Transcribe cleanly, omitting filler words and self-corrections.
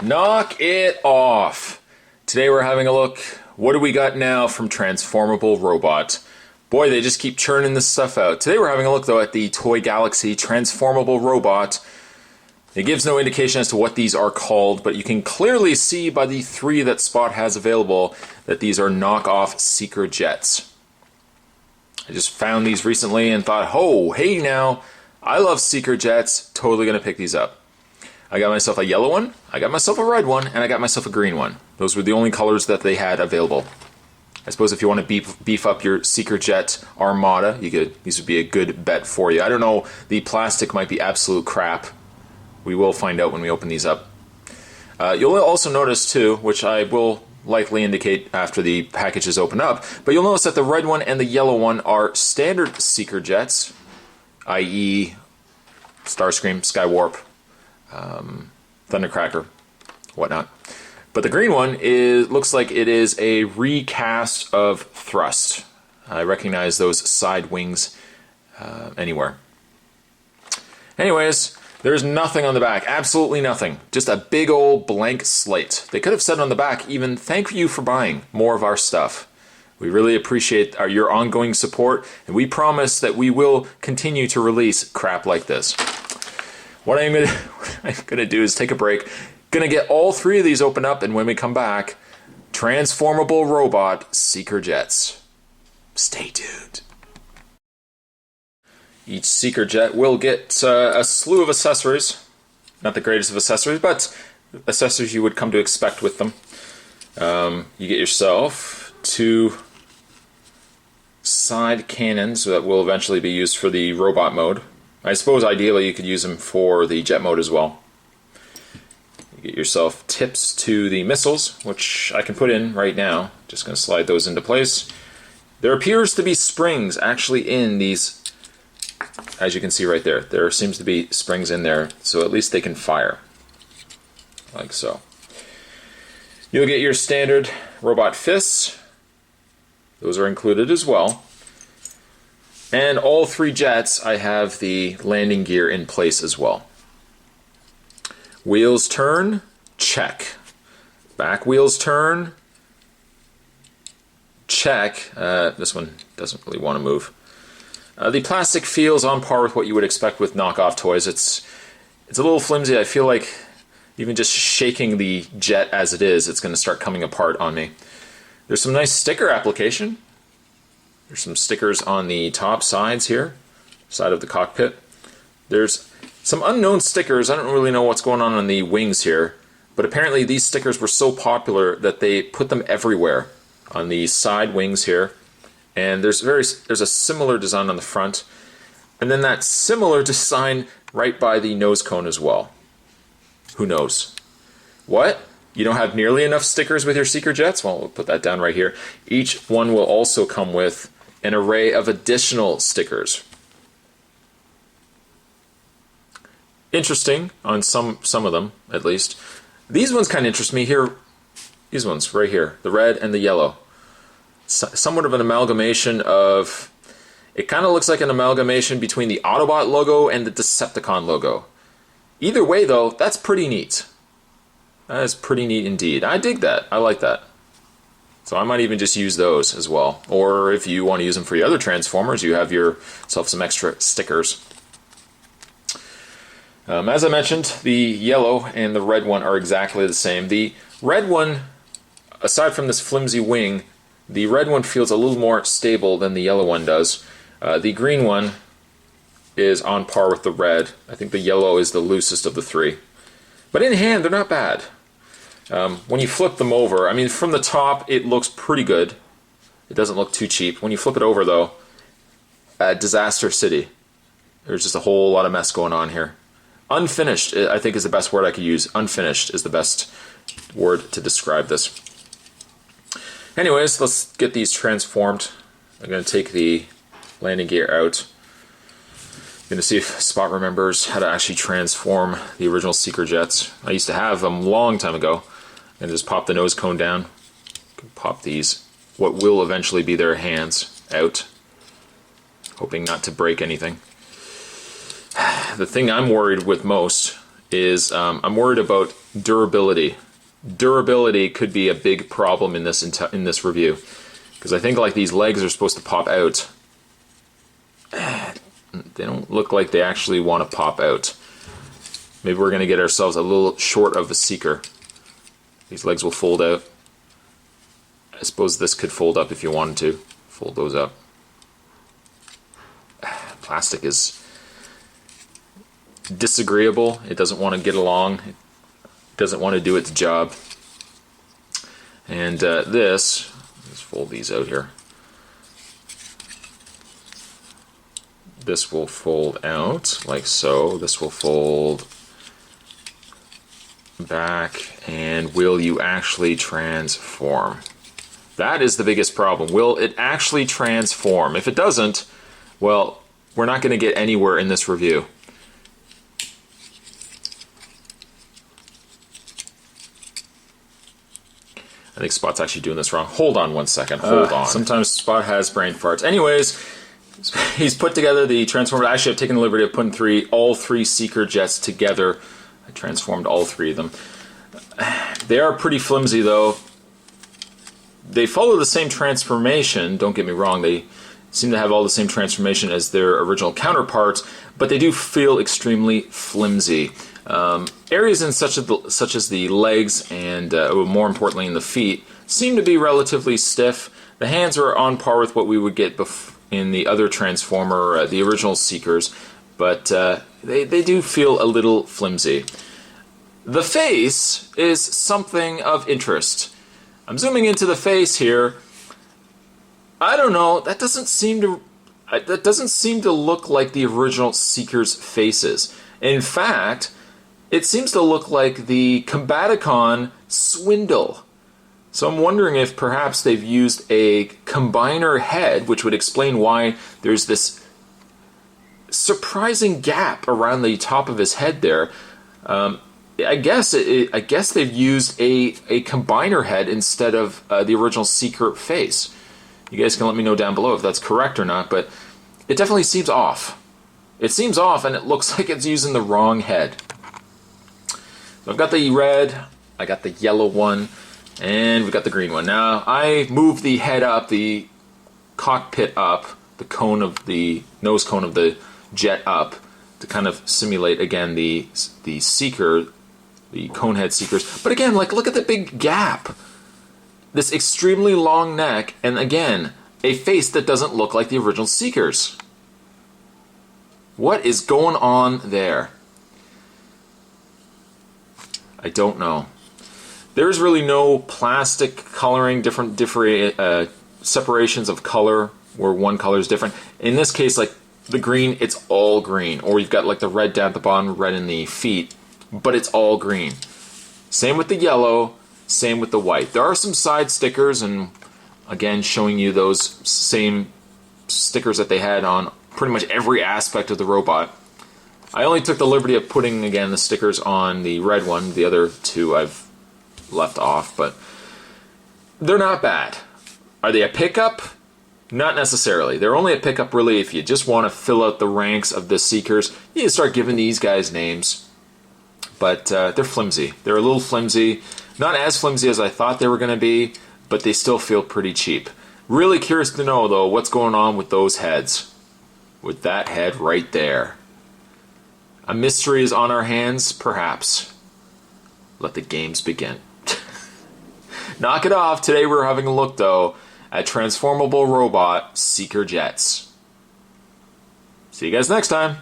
Knock it off! Today we're having a look. What do we got now from Transformable Robot? Boy, they just keep churning this stuff out. Today we're having a look though at the Toy Galaxy Transformable Robot. It gives no indication as to what these are called, but you can clearly see by the three that Spot has available that these are knockoff Seeker jets. I just found these recently and thought, oh, hey now, I love Seeker jets, totally gonna pick these up. I got myself a yellow one, I got myself a red one, and I got myself a green one. Those were the only colors that they had available. I suppose if you want to beef up your Seeker jet armada, these would be a good bet for you. I don't know, the plastic might be absolute crap. We will find out when we open these up. You'll also notice too, which I will likely indicate after the packages open up, but you'll notice that the red one and the yellow one are standard Seeker jets, i.e. Starscream, Skywarp, Thundercracker, whatnot. But the green one looks like it is a recast of Thrust. I recognize those side wings anywhere. Anyways, there's nothing on the back, absolutely nothing. Just a big old blank slate. They could have said on the back even, thank you for buying more of our stuff. We really appreciate your ongoing support, and we promise that we will continue to release crap like this. What I'm gonna do is take a break. Gonna get all three of these opened up, and when we come back, Transformable Robot Seeker Jets. Stay tuned. Each Seeker Jet will get a slew of accessories. Not the greatest of accessories, but accessories you would come to expect with them. You get yourself 2 side cannons that will eventually be used for the robot mode. I suppose ideally you could use them for the jet mode as well. You get yourself tips to the missiles, which I can put in right now. Just going to slide those into place. There appears to be springs actually in these, as you can see right there. There seems to be springs in there, so at least they can fire. Like so. You'll get your standard robot fists. Those are included as well. And all 3 jets, I have the landing gear in place as well. Wheels turn, check. Back wheels turn, check. This one doesn't really want to move. The plastic feels on par with what you would expect with knockoff toys. It's a little flimsy. I feel like even just shaking the jet as it is, it's going to start coming apart on me. There's some nice sticker application. There's some stickers on the top sides here, side of the cockpit. There's some unknown stickers. I don't really know what's going on the wings here, but apparently these stickers were so popular that they put them everywhere on the side wings here. And there's a similar design on the front, and then that similar design right by the nose cone as well. Who knows? What? You don't have nearly enough stickers with your Seeker jets? Well, we'll put that down right here. Each one will also come with an array of additional stickers. Interesting on some of them, at least. These ones kind of interest me here. These ones right here, the red and the yellow. Somewhat of an amalgamation of, it kind of looks like an amalgamation between the Autobot logo and the Decepticon logo. Either way though, that's pretty neat. That is pretty neat indeed. I dig that. I like that. So I might even just use those as well. Or if you want to use them for your other Transformers, you have yourself some extra stickers. As I mentioned, the yellow and the red one are exactly the same. The red one, aside from this flimsy wing, the red one feels a little more stable than the yellow one does. The green one is on par with the red. I think the yellow is the loosest of the 3. But in hand, they're not bad. When you flip them over, I mean, from the top, it looks pretty good. It doesn't look too cheap. When you flip it over, though, Disaster City. There's just a whole lot of mess going on here. Unfinished, I think, is the best word I could use. Unfinished is the best word to describe this. Anyways, let's get these transformed. I'm going to take the landing gear out. I'm going to see if Spot remembers how to actually transform the original Seeker jets. I used to have them a long time ago. And just pop the nose cone down. Pop these, what will eventually be their hands, out. Hoping not to break anything. The thing I'm worried with most is I'm worried about durability. Durability could be a big problem in this review, because I think like these legs are supposed to pop out. They don't look like they actually want to pop out. Maybe we're going to get ourselves a little short of a seeker. These legs will fold out. I suppose this could fold up if you wanted to. Fold those up. Plastic is disagreeable. It doesn't want to get along. It doesn't want to do its job. And let's fold these out here. This will fold out like so. This will fold back. And will you actually transform? That is the biggest problem. Will it actually transform? If it doesn't, well, we're not going to get anywhere in this review. I think Spot's actually doing this wrong. Hold on one second. Hold on. Sometimes Spot has brain farts. Anyways, he's put together the Transformer. Actually, I've taken the liberty of putting all three Seeker jets together. I transformed all three of them. They are pretty flimsy, though. They follow the same transformation. Don't get me wrong. They seem to have all the same transformation as their original counterparts, but they do feel extremely flimsy. Areas in such as the legs and, more importantly, in the feet, seem to be relatively stiff. The hands are on par with what we would get in the other Transformer, the original Seekers, but they do feel a little flimsy. The face is something of interest. I'm zooming into the face here. I don't know. That doesn't seem to look like the original Seekers' faces. In fact, it seems to look like the Combaticon Swindle. So I'm wondering if perhaps they've used a combiner head, which would explain why there's this surprising gap around the top of his head there. I guess they've used a combiner head instead of the original Seeker face. You guys can let me know down below if that's correct or not, but it definitely seems off. It seems off, and it looks like it's using the wrong head. So I've got the red, I got the yellow one, and we've got the green one. Now, I moved the head up, the cockpit up, the nose cone of the jet up, to kind of simulate, again, the Seeker, the conehead Seekers. But again, like, look at the big gap. This extremely long neck, and again, a face that doesn't look like the original Seekers. What is going on there? I don't know. There's really no plastic coloring, different separations of color where one color is different. In this case, like the green, it's all green. Or you've got like the red down at the bottom, red in the feet, but it's all green. Same with the yellow, same with the white. There are some side stickers, and again, showing you those same stickers that they had on pretty much every aspect of the robot. I only took the liberty of putting, again, the stickers on the red one. The other two I've left off, but they're not bad. Are they a pickup? Not necessarily. They're only a pickup, really, if you just want to fill out the ranks of the Seekers. You start giving these guys names. But they're flimsy. They're a little flimsy. Not as flimsy as I thought they were going to be, but they still feel pretty cheap. Really curious to know, though, what's going on with those heads. With that head right there. A mystery is on our hands, perhaps. Let the games begin. Knock it off. Today we're having a look, though, at Transformable Robot Seeker Jets. See you guys next time.